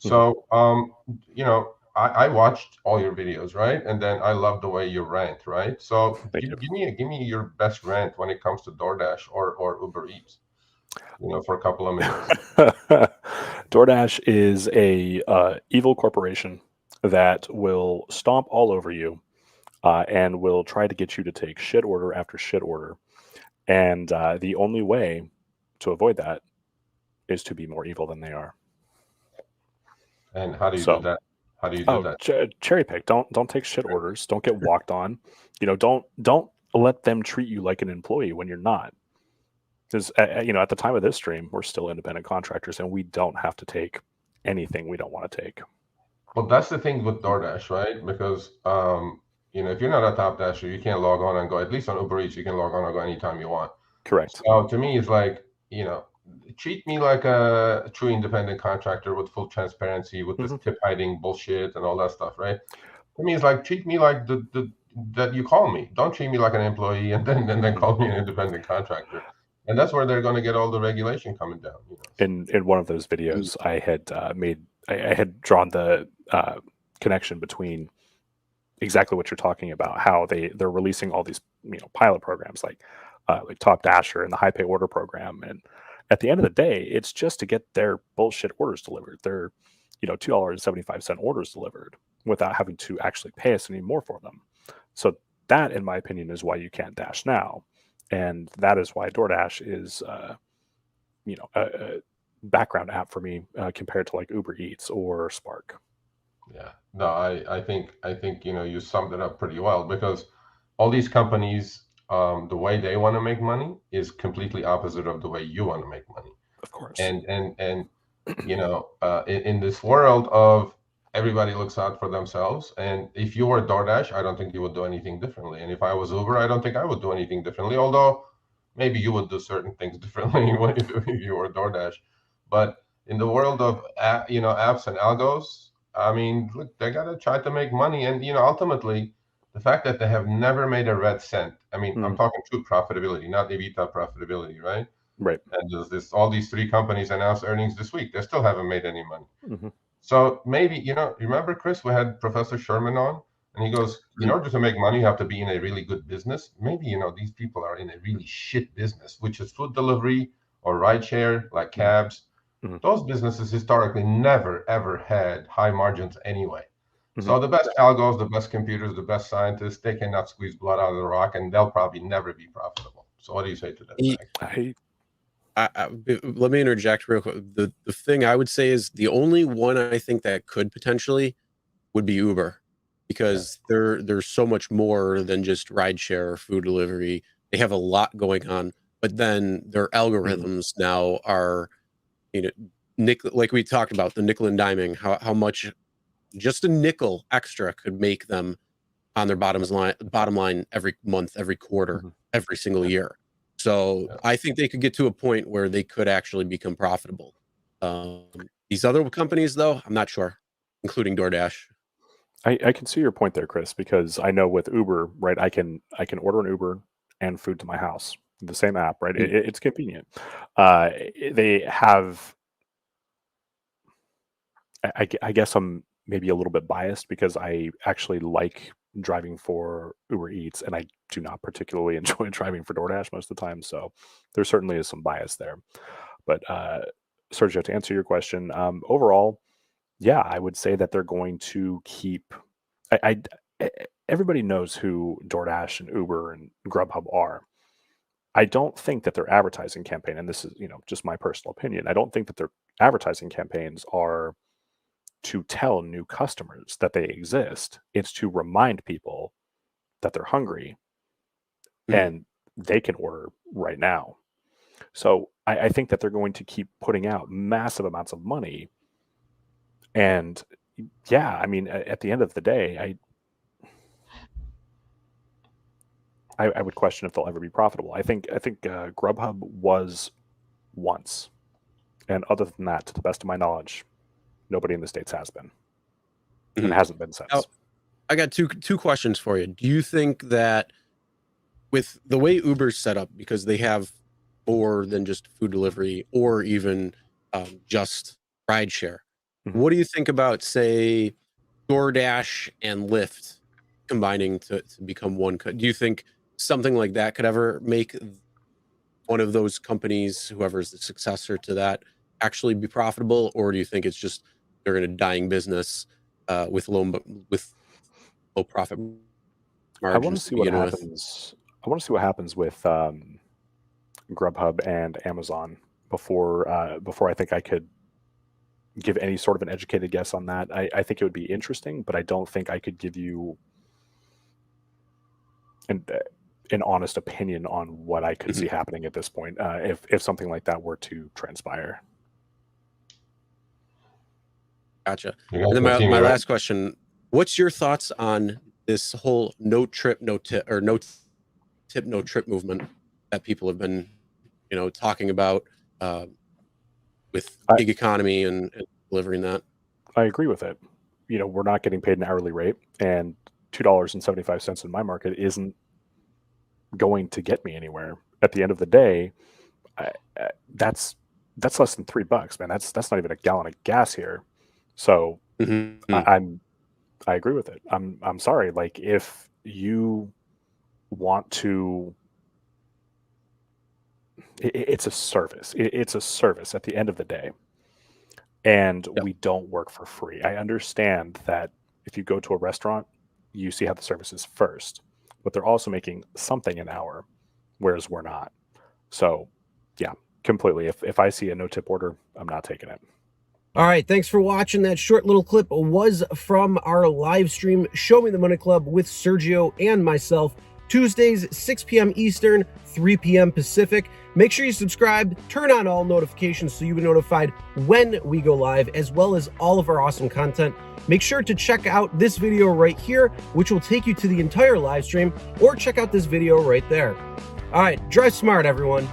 Mhm. So, I watched all your videos, right? And then I love the way you rant, right? So Thank you. give me your best rant when it comes to DoorDash or Uber Eats, for a couple of minutes. DoorDash is a evil corporation that will stomp all over you and will try to get you to take shit order after shit order. And the only way to avoid that is to be more evil than they are. And how do you do So, that? How do you do that? cherry pick. Don't take shit orders. Don't get walked on. Don't let them treat you like an employee when you're not. Because at the time of this stream, we're still independent contractors, and we don't have to take anything we don't want to take. Well, that's the thing with DoorDash, right? Because if you're not a top dasher, you can't log on and go. At least on Uber Eats, you can log on and go anytime you want. Correct. So to me, it's like, treat me like a true independent contractor with full transparency, with this Hmm. tip hiding bullshit and all that stuff, right? To me, it's like treat me like the that you call me. Don't treat me like an employee and then Hmm. call me an independent contractor. And that's where they're going to get all the regulation coming down. So In one of those videos, I had I had drawn the connection between exactly what you're talking about, how they're releasing all these pilot programs like Top Dasher and the High Pay Order program, and at the end of the day, it's just to get their bullshit orders delivered. Their $2.75 orders delivered without having to actually pay us any more for them. So that, in my opinion, is why you can't dash now, and that is why DoorDash is a background app for me compared to like Uber Eats or Spark. yeah, no, I think you summed it up pretty well because all these companies, the way they want to make money is completely opposite of the way you want to make money. Of course. And in this world of everybody looks out for themselves, and if you were DoorDash, I don't think you would do anything differently. And if I was Uber, I don't think I would do anything differently. Although maybe you would do certain things differently if you were DoorDash. But in the world of apps and algos, I mean, look, they gotta try to make money, and ultimately, the fact that they have never made a red cent. I mean, I'm Mhm. talking true profitability, not EBITDA profitability, right? Right. And there's this all these three companies announced earnings this week. They still haven't made any money. Hmm. So maybe, remember Chris, we had Professor Sherman on, and he goes, in Mhm. order to make money, you have to be in a really good business. Maybe, these people are in a really shit business, which is food delivery or rideshare, like Hmm. cabs. Hmm. Those businesses historically never, ever had high margins anyway. Hmm. So the best algos, the best computers, the best scientists, they cannot squeeze blood out of the rock, and they'll probably never be profitable. So what do you say to that, E- Zach? I Let me interject real quick. The thing I would say is the only one I think that could potentially would be Uber, Yeah. because there's so much more than just rideshare or food delivery. They have a lot going on, but then their Mhm. algorithms now are, you know, like we talked about the nickel and diming, how much just a nickel extra could make them on their bottom line every month, every quarter, Mhm. every single year. So Yeah. I think they could get to a point where they could actually become profitable. These other companies, though, I'm not sure, including DoorDash. I can see your point there, Chris, because I know with Uber, right? I can order an Uber and food to my house, the same app, right? Mm, It's convenient. Uh, they have. I guess I'm maybe a little bit biased because I actually like driving for Uber Eats, and I do not particularly enjoy driving for DoorDash most of the time. So there certainly is some bias there. But Sergio, to answer your question, overall, yeah, I would say that they're going to keep. I, I- everybody knows who DoorDash and Uber and Grubhub are. I don't think that their advertising campaign, and this is just my personal opinion, I don't think that their advertising campaigns are to tell new customers that they exist. It's to remind people that they're hungry mhm. and they can order right now. So I think that they're going to keep putting out massive amounts of money. And yeah, I mean, at the end of the day, I would question if they'll ever be profitable. I think Grubhub was once, and other than that, to the best of my knowledge, nobody in the states has been, and Mhm. hasn't been Now, since. I got two questions for you. Do you think that with the way Uber's set up, because they have more than just food delivery or even just rideshare, Mhm. What do you think about, say, DoorDash and Lyft combining to become one? Do you think something like that could ever make one of those companies, whoever's the successor to that, actually be profitable? Or do you think it's just they're in a dying business with low profit I want to margins to see what begin with? happens. I want to see what happens with Grubhub and Amazon before I think I could give any sort of an educated guess on that. I think it would be interesting, but I don't think I could give you an honest opinion on what I could see happening at this point if something like that were to transpire. Gotcha. You And guys then can see me, my right? last question: what's your thoughts on this whole no trip, no tip, or no tip, no trip movement that people have been, talking about with I, gig economy and delivering that? I agree with it. We're not getting paid an hourly rate, and $2.75 in my market isn't going to get me anywhere. At the end of the day, that's less than $3, man. That's not even a gallon of gas here. So I agree with it. I'm sorry. Like, if you want to, it's a service. It's a service at the end of the day, and Yep. we don't work for free. I understand that if you go to a restaurant, you see how the service is first, but they're also making something an hour, whereas we're not. So, yeah, completely. If I see a no tip order, I'm not taking it. All right, thanks for watching. That short little clip was from our live stream, Show Me the Money Club with Sergio and myself, Tuesdays, 6 p.m. Eastern, 3 p.m. Pacific. Make sure you subscribe, turn on all notifications so you'll be notified when we go live, as well as all of our awesome content. Make sure to check out this video right here, which will take you to the entire live stream, or check out this video right there. All right, drive smart, everyone.